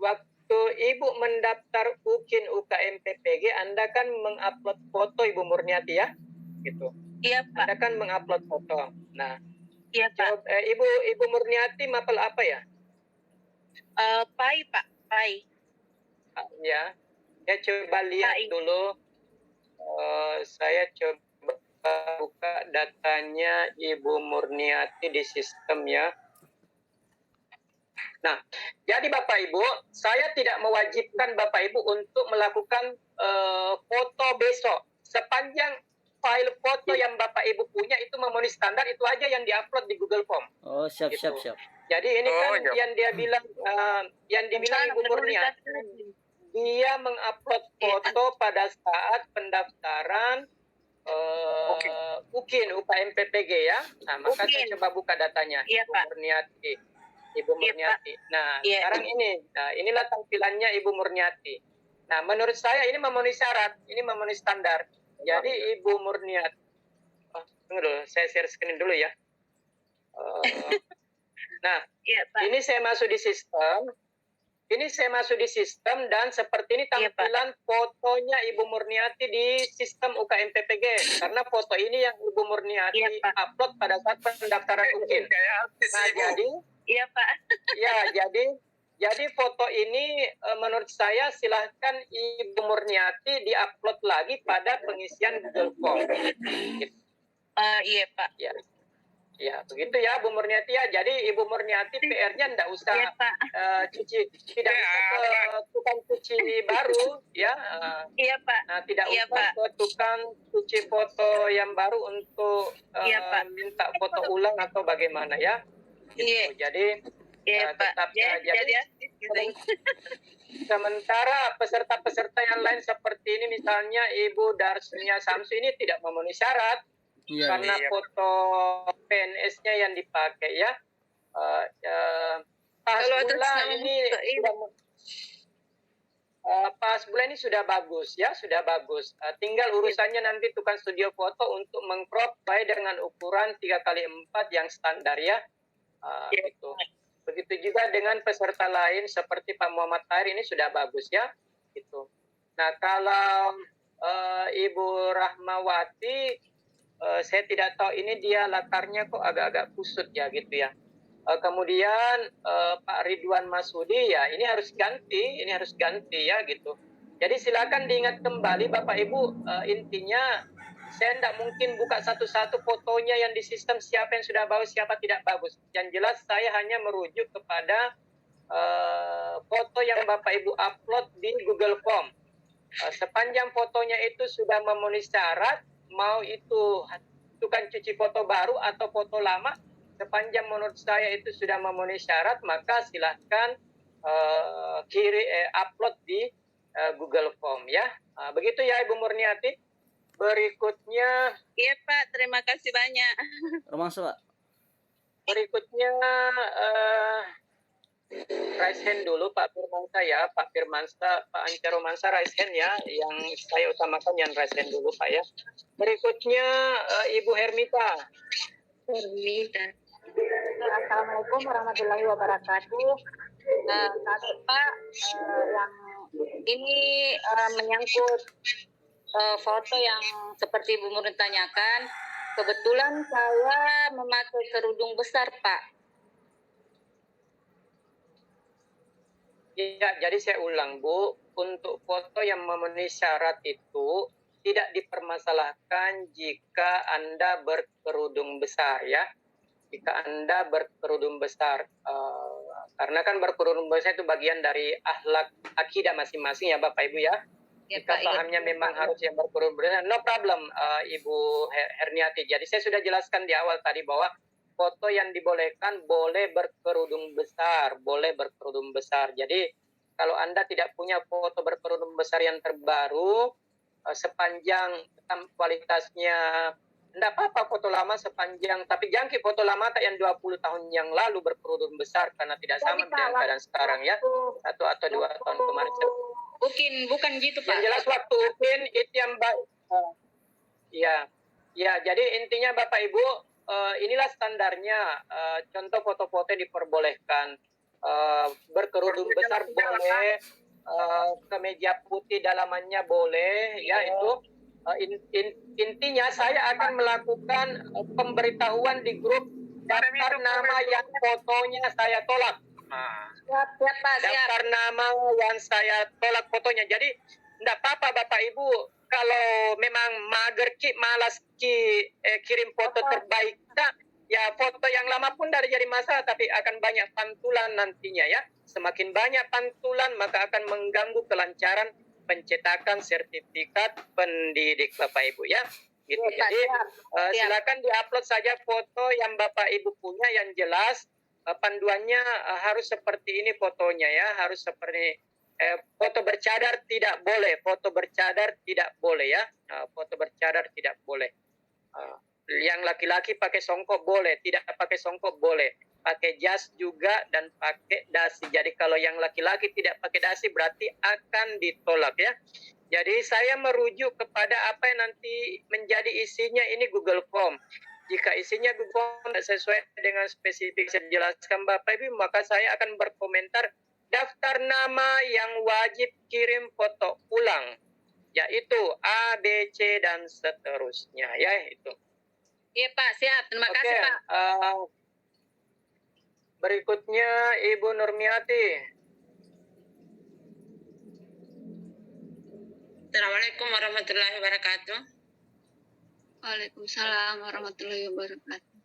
waktu Ibu mendaftar UKIN UKM PPG, Anda kan mengupload foto Ibu Murniati ya, gitu. Iya Pak. Anda kan mengupload foto. Nah, Iya Pak. Ibu Murniati mapel apa ya? Pai Pak, Pai. Ya, coba lihat Baik. dulu. Saya coba buka datanya Ibu Murniati di sistem ya. Nah, jadi Bapak Ibu, saya tidak mewajibkan Bapak Ibu untuk melakukan foto besok. Sepanjang file foto yang Bapak Ibu punya itu memenuhi standar, itu aja yang diupload di Google Form. Oh, siap. Jadi ini kan iya. yang dia bilang, yang dibilang Ibu Murniati, dia mengupload foto pada saat pendaftaran UKIN UKM PPG ya. Nah, maka saya UKIN. coba buka datanya. Iya, Ibu Pak. Murniati. Iya, Nah, Iya. sekarang ini, nah inilah tampilannya Ibu Murniati. Nah, menurut saya ini memenuhi syarat, ini memenuhi standar. Jadi Ibu Murniati, tunggu dulu, saya share screen dulu ya. Nah, Iya Pak. ini saya masuk di sistem. Dan seperti ini Iya, Pak. tampilan fotonya Ibu Murniati di sistem UKM PPG. Karena foto ini yang Ibu Murniati Iya, Pak. upload pada saat pendaftaran UKIN. Kayak artis Nah, Ibu. jadi Iya Pak. jadi foto ini menurut saya silahkan Ibu Murniati diupload lagi pada pengisian Google Form. Iya Pak. Ya, begitu ya Bu Murniati ya. Jadi Ibu Murniati PR-nya tidak usah Iya Pak. tidak usah ke tukang cuci baru ya. Iya Pak. Nah, tidak Iya, usah Pak. ke tukang cuci foto yang baru untuk Iya, Pak. minta foto ulang atau bagaimana ya. Iya. Jadi Iya Pak. tetap Ya, jadi sementara peserta-peserta yang lain seperti ini misalnya Ibu Darsnia Samsu ini tidak memenuhi syarat karena Iya. foto PNS-nya yang dipakai ya. Pas Kalau atas bulan nama ini Mbak Ibu. pas bulan ini sudah bagus ya, sudah bagus. Tinggal urusannya nanti tukang studio foto untuk mengcrop baik dengan ukuran 3x4 yang standar ya. Iya. Gitu. Begitu juga dengan peserta lain seperti Pak Muhammad Tahir ini sudah bagus ya. Gitu. Nah, kalau Ibu Rahmawati, saya tidak tahu ini dia latarnya kok agak-agak kusut ya gitu ya. Kemudian Pak Ridwan Masudi ya ini harus ganti ya gitu. Jadi silakan diingat kembali Bapak Ibu, intinya saya tidak mungkin buka satu-satu fotonya yang di sistem siapa yang sudah bagus siapa tidak bagus. Yang jelas saya hanya merujuk kepada foto yang Bapak Ibu upload di Google Form. Sepanjang fotonya itu sudah memenuhi syarat, mau itu tukang cuci foto baru atau foto lama, sepanjang menurut saya itu sudah memenuhi syarat, maka silahkan upload di Google Form ya. Begitu ya Ibu Murniati. Berikutnya Iya Pak, terima kasih banyak. Romansa, Pak. Berikutnya raise hand dulu Pak Firmansa ya, Pak Anca Romansa raise hand ya, yang saya utamakan yang raise hand dulu Pak ya. Berikutnya Ibu Hermita. Assalamualaikum warahmatullahi wabarakatuh. Pak, yang ini menyangkut foto yang seperti Bu Murni tanyakan. Kebetulan saya memakai kerudung besar, Pak. Ya, jadi saya ulang, Bu, untuk foto yang memenuhi syarat itu tidak dipermasalahkan jika Anda berkerudung besar, ya. Jika Anda berkerudung besar, karena kan berkerudung besar itu bagian dari akhlak akidah masing-masing ya Bapak Ibu ya. Ya, Jika Pak, pahamnya iya, memang Pak. harus yang berkerudung besar, no problem Ibu Herniati. Jadi saya sudah jelaskan di awal tadi bahwa foto yang dibolehkan boleh berkerudung besar, boleh berkerudung besar. Jadi kalau Anda tidak punya foto berkerudung besar yang terbaru, sepanjang kualitasnya enggak apa-apa foto lama sepanjang, tapi jangan foto lama tak yang 20 tahun yang lalu berkerudung besar karena tidak sama dengan keadaan sekarang ya. 1 atau 2 tahun kemarin. Bukan gitu, Pak. Yang jelas waktu UPIN itu yang baik. Ya, jadi intinya Bapak Ibu, inilah standarnya. Contoh foto-foto diperbolehkan. Berkerudung besar boleh, kemeja putih dalamannya boleh, ya itu. Intinya saya akan melakukan pemberitahuan di grup daftar nama yang fotonya saya tolak. Siap, Pak. Daftar nama yang saya tolak fotonya. Jadi enggak apa-apa Bapak Ibu, kalau memang mager malas kirim foto terbaik, ya foto yang lama pun dari jadi masalah, tapi akan banyak pantulan nantinya ya. Semakin banyak pantulan maka akan mengganggu kelancaran pencetakan sertifikat pendidik Bapak Ibu ya. Gitu. Jadi silakan diupload saja foto yang Bapak Ibu punya yang jelas. Panduannya harus seperti ini fotonya ya, harus seperti foto bercadar tidak boleh, foto bercadar tidak boleh ya, foto bercadar tidak boleh. Yang laki-laki pakai songkok boleh, tidak pakai songkok boleh, pakai jas juga dan pakai dasi. Jadi kalau yang laki-laki tidak pakai dasi berarti akan ditolak ya. Jadi saya merujuk kepada apa yang nanti menjadi isinya ini Google Form. Jika isinya Google Form tidak sesuai dengan spesifik saya jelaskan Bapak Ibu, maka saya akan berkomentar daftar nama yang wajib kirim foto ulang, yaitu A, B, C, dan seterusnya. Ya, itu. Iya, Pak. Siap. Terima kasih, Pak. Berikutnya Ibu Nurmiati. Assalamualaikum warahmatullahi wabarakatuh. Waalaikumsalam warahmatullahi wabarakatuh.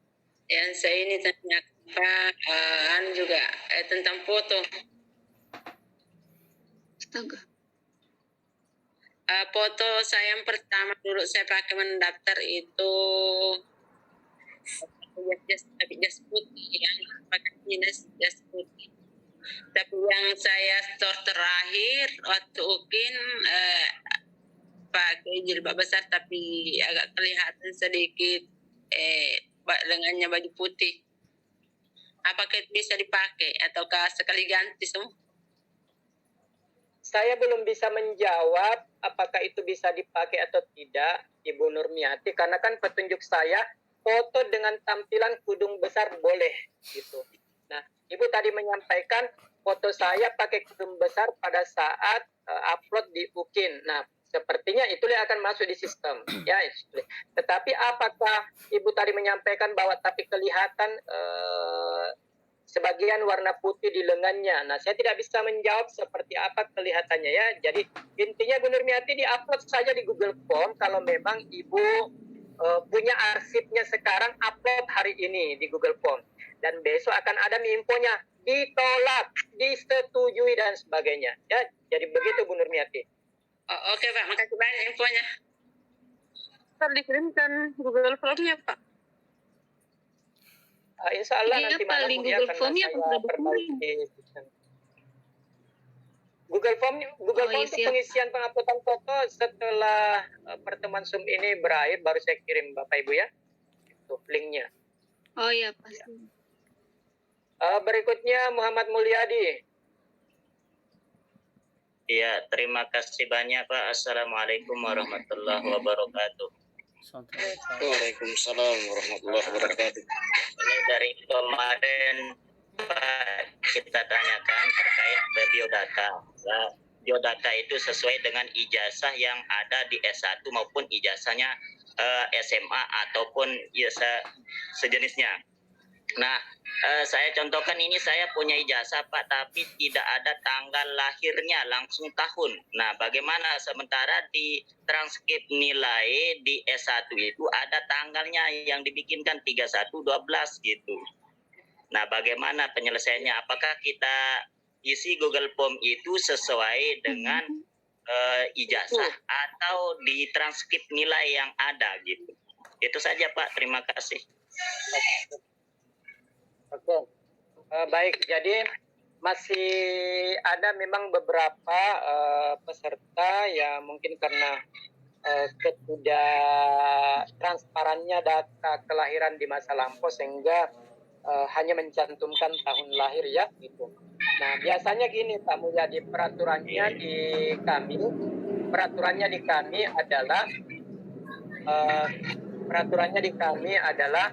Yang saya ini tanya Pak, juga tentang foto. Astaga. Foto saya yang pertama dulu saya pakai mendaftar itu jas putih, yang pakai jas putih. Tapi yang saya store terakhir waktu UPIN pakai jilbab besar tapi agak kelihatan sedikit lengannya baju putih. Apakah itu bisa dipakai ataukah sekali ganti semua? Saya belum bisa menjawab apakah itu bisa dipakai atau tidak, Ibu Nurmiati, karena kan petunjuk saya foto dengan tampilan kudung besar boleh gitu. Nah, Ibu tadi menyampaikan foto saya pakai kudung besar pada saat upload di UKIN. Nah, sepertinya itulah yang akan masuk di sistem. Ya, tetapi apakah Ibu tadi menyampaikan bahwa tapi kelihatan sebagian warna putih di lengannya. Nah, saya tidak bisa menjawab seperti apa kelihatannya ya. Jadi intinya Bu Nurmiati di-upload saja di Google Form kalau memang Ibu punya arsipnya sekarang, upload hari ini di Google Form. Dan besok akan ada infonya ditolak, disetujui dan sebagainya. Ya, jadi begitu Bu Nurmiati. Oke Pak, makasih banyak infonya. Ntar dikirimkan Google Form-nya Pak. Insya Allah Iya, nanti malam paling ya Google akan Form-nya saya perbaiki. Google Form itu pengisian penguploadan foto setelah pertemuan Zoom ini berakhir baru saya kirim Bapak Ibu ya. Itu linknya. Oh iya, pasti. Berikutnya Muhammad Mulyadi. Iya, terima kasih banyak Pak. Assalamualaikum warahmatullahi wabarakatuh. Waalaikumsalam warahmatullahi wabarakatuh. Dari kemarin Pak, kita tanyakan terkait biodata. Nah, biodata itu sesuai dengan ijazah yang ada di S1 maupun ijazahnya SMA ataupun ijazah sejenisnya. Nah, saya contohkan ini, saya punya ijazah Pak, tapi tidak ada tanggal lahirnya, langsung tahun. Nah, bagaimana sementara di transkrip nilai di S1 itu ada tanggalnya yang dibikinkan 31/12 gitu. Nah, bagaimana penyelesaiannya? Apakah kita isi Google Form itu sesuai dengan ijazah atau di transkrip nilai yang ada gitu? Itu saja Pak, terima kasih. Oke, baik. Jadi masih ada memang beberapa peserta yang mungkin karena ketidaktransparannya data kelahiran di masa lampau sehingga hanya mencantumkan tahun lahir ya gitu. Nah biasanya gini Pak Mulyadi, peraturannya di kami adalah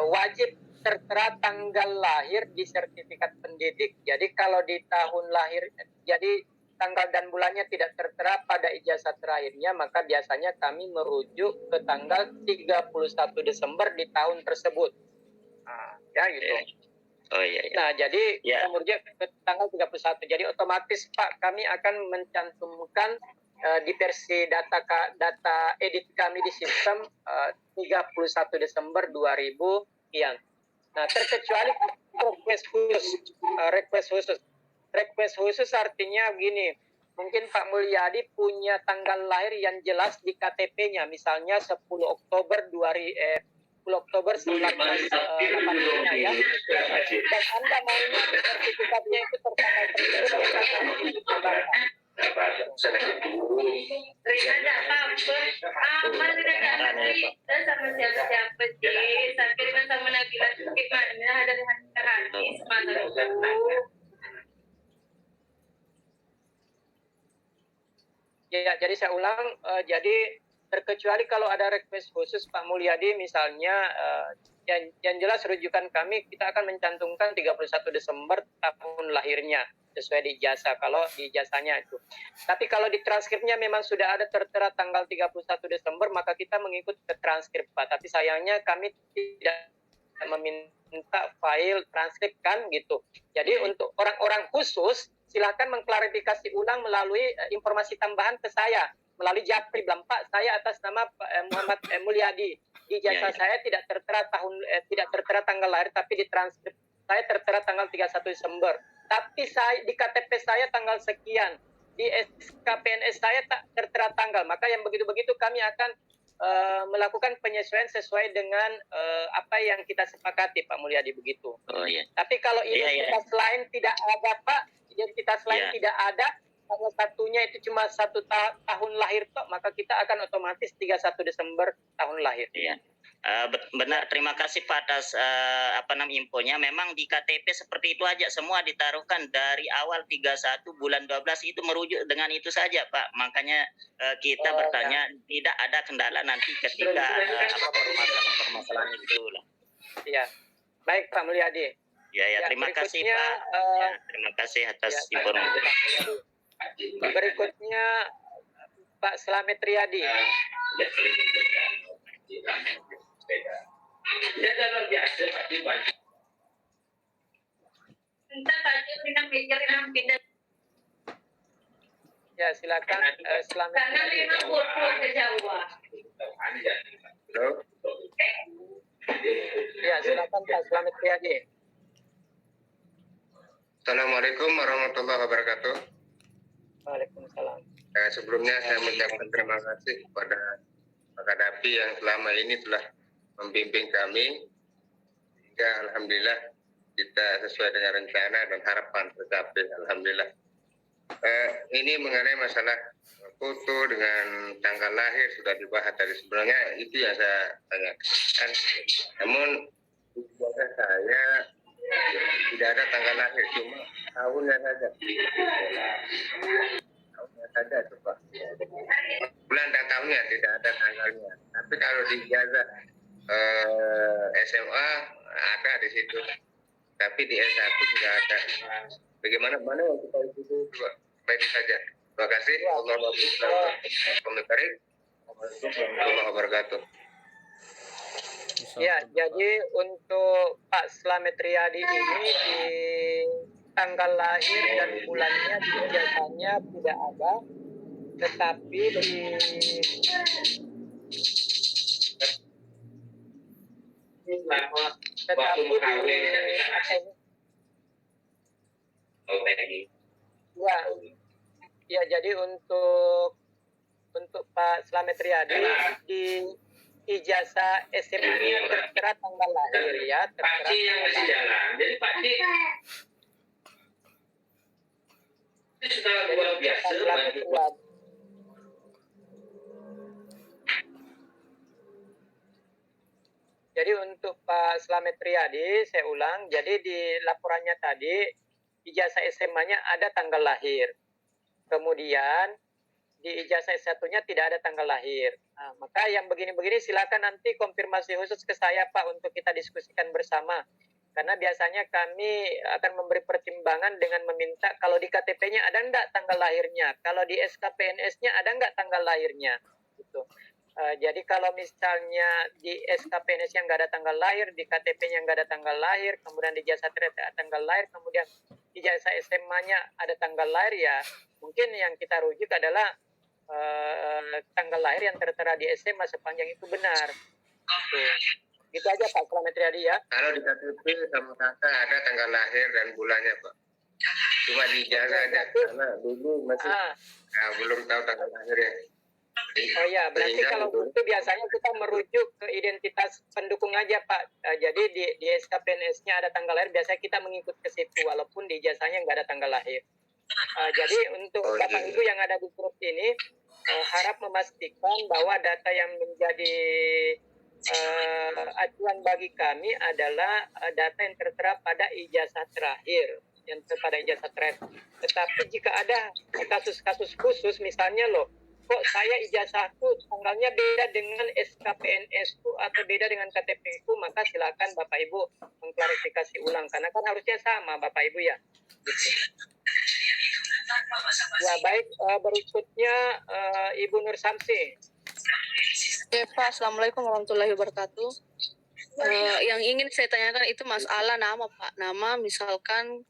wajib tertera tanggal lahir di sertifikat pendidik. Jadi kalau di tahun lahir, jadi tanggal dan bulannya tidak tertera pada ijazah terakhirnya, maka biasanya kami merujuk ke tanggal 31 Desember di tahun tersebut. Nah, ya gitu. Oh iya. Nah, jadi merujuk ke tanggal 31. Jadi otomatis Pak, kami akan mencantumkan di versi data edit kami di sistem 31 Desember 2000 sekian. Nah, terkecuali request khusus artinya begini, mungkin Pak Mulyadi punya tanggal lahir yang jelas di KTP-nya, misalnya 10 Oktober 1985 ya, dan Anda maunya sertifikatnya itu tertanggal tersebut. Ada apa-apa, tidak ada cerita sama siapa-siapa sih. Sampai dengan sama Nabila gimana dari hati ke hati semalam. Ya, jadi saya ulang, jadi terkecuali kalau ada request khusus Pak Mulyadi misalnya, yang jelas rujukan kami kita akan mencantumkan 31 Desember tahun lahirnya sesuai di ijazah, kalau di ijazahnya itu. Tapi kalau di transkripnya memang sudah ada tertera tanggal 31 Desember, maka kita mengikut ke transkrip Pak. Tapi sayangnya kami tidak meminta file transkrip kan gitu. Jadi untuk orang-orang khusus silakan mengklarifikasi ulang melalui informasi tambahan ke saya melalui Japri, bilang Pak, saya atas nama Muhammad Mulyadi, di ijazah saya tidak tertera tanggal lahir, tapi di transkrip saya tertera tanggal 31 Desember. Tapi saya di KTP saya tanggal sekian, di SKPNS saya tak tertera tanggal. Maka yang begitu-begitu kami akan melakukan penyesuaian sesuai dengan apa yang kita sepakati Pak Mulyadi, begitu. Oh iya. Tapi kalau identitas lain tidak ada Pak, identitas lain tidak ada, hanya satunya itu cuma 1 tahun lahir toh, maka kita akan otomatis 31 Desember tahun lahir. Iya. Benar, terima kasih Pak atas infonya. Memang di KTP seperti itu aja, semua ditaruhkan dari awal 31 bulan 12 itu merujuk dengan itu saja Pak. Makanya kita bertanya tidak ada kendala nanti ketika permasalahan itu lah. Iya. Baik Pak Mulyadi. Ya, terima kasih Pak. Terima kasih atas informasi. Berikutnya Pak Slamet Riyadi. Ya, silakan Slamet Riyadi. Ya, silakan Pak Slamet Riyadi. Assalamualaikum warahmatullahi wabarakatuh. Waalaikumsalam. Sebelumnya saya mengucapkan terima kasih kepada Pak Kadapi yang selama ini telah membimbing kami hingga alhamdulillah kita sesuai dengan rencana dan harapan tercapai, alhamdulillah. Ini mengenai masalah foto dengan tanggal lahir sudah dibahas tadi, sebenarnya itu yang saya tanyakan. Namun buat saya tidak ada tanggal lahir, cuma tahunnya saja. saja tuh Pak. Bulan dan tahunnya tidak ada tanggalnya. Tapi kalau di ijazah SMA ada di situ. Tapi di S1 tidak ada. Bagaimana mana yang kita ikuti Pak? Baik saja. Terima kasih. Assalamualaikum warahmatullahi wabarakatuh. Ya, jadi untuk Pak Slamet Riyadi ini di tanggal lahir dan bulannya di ijazahnya tidak ada, tetapi ya, jadi untuk Pak Slamet Riyadi di ijazah SMA-nya tertera tanggal lahir ya, tertera yang masih jalan. Jadi Pak Cik ini sudah luar biasa. Jadi untuk Pak Slamet Riyadi, saya ulang, jadi di laporannya tadi ijazah SMA-nya ada tanggal lahir. Kemudian di ijazah S1-nya tidak ada tanggal lahir. Nah, maka yang begini-begini silakan nanti konfirmasi khusus ke saya Pak untuk kita diskusikan bersama. Karena biasanya kami akan memberi pertimbangan dengan meminta kalau di KTP-nya ada enggak tanggal lahirnya, kalau di SKPNS-nya ada enggak tanggal lahirnya. Gitu. Jadi kalau misalnya di SKPNS-nya enggak ada tanggal lahir, di KTP-nya enggak ada tanggal lahir, kemudian di ijazah ada tanggal lahir, kemudian di ijazah SMA-nya ada tanggal lahir, ya mungkin yang kita rujuk adalah tanggal lahir yang tertera di SMA sepanjang itu benar. Gitu aja Pak Slamet Riyadi ya. Kalau di KTP sama kakak ada tanggal lahir dan bulannya Pak. Cuma di ijazah aja karena dulu masih belum tahu tanggal lahirnya. Oh ya, berarti kalau itu biasanya kita merujuk ke identitas pendukung aja Pak. Jadi di SKPNS-nya ada tanggal lahir, biasanya kita mengikut ke situ walaupun di ijazahnya nggak ada tanggal lahir. Jadi untuk Bapak Ibu yang ada di grup ini harap memastikan bahwa data yang menjadi acuan bagi kami adalah data yang tertera pada ijazah terakhir, Tetapi jika ada kasus-kasus khusus, misalnya kok saya ijazahku tanggalnya beda dengan SKPNS-ku atau beda dengan KTP-ku, maka silakan Bapak Ibu mengklarifikasi ulang karena kan harusnya sama Bapak Ibu ya. Ya baik, berikutnya Ibu Nur Samsi. Oke Pak, Assalamualaikum warahmatullahi wabarakatuh. Yang ingin saya tanyakan itu masalah nama Pak. Nama misalkan